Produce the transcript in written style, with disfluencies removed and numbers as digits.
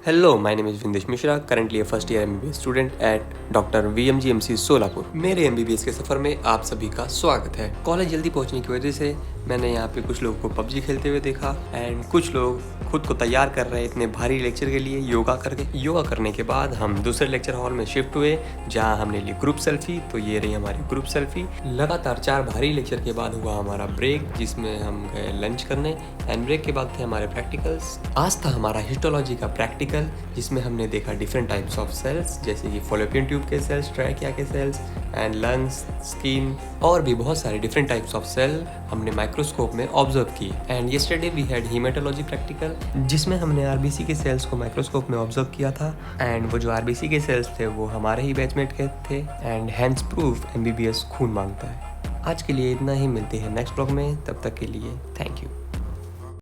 Hello, my name is Vindesh Mishra, currently a first year MBBS student at Dr. VMGMC Solapur. मेरे MBBS के सफ़र में आप सभी का स्वागत है। कॉलेज जल्दी पहुंचने की वजह से मैंने यहाँ पे कुछ लोगों को पबजी खेलते हुए देखा एंड कुछ लोग खुद को तैयार कर रहे इतने भारी लेक्चर के लिए योगा करने के बाद हम दूसरे लेक्चर हॉल में शिफ्ट हुए जहाँ हमने ली ग्रुप सेल्फी। तो ये रही हमारी ग्रुप सेल्फी। लगातार 4 भारी लेक्चर के बाद हुआ हमारा ब्रेक जिसमें हम गए लंच करने एंड ब्रेक के बाद थे हमारे प्रैक्टिकल्स। आज था हमारा हिस्टोलॉजी का प्रैक्टिकल जिसमें हमने देखा डिफरेंट टाइप्स ऑफ सेल्स जैसे कि फॉलोपियन ट्यूब के सेल्स, ट्रैकिया के सेल्स एंड लंग्स, स्किन और भी बहुत सारे डिफरेंट टाइप्स ऑफ सेल हमने माइक्रोस्कोप में ऑब्जर्व की। And yesterday we had haematology practical जिसमें हमने आरबीसी के सेल्स को माइक्रोस्कोप में ऑब्जर्व किया था एंड वो जो आरबीसी के सेल्स थे वो हमारे ही बैचमेट के थे एंड हैंड्स प्रूफ एमबीबीएस खून मांगता है। आज के लिए इतना ही, मिलते हैं नेक्स्ट ब्लॉग में, तब तक के लिए थैंक यू।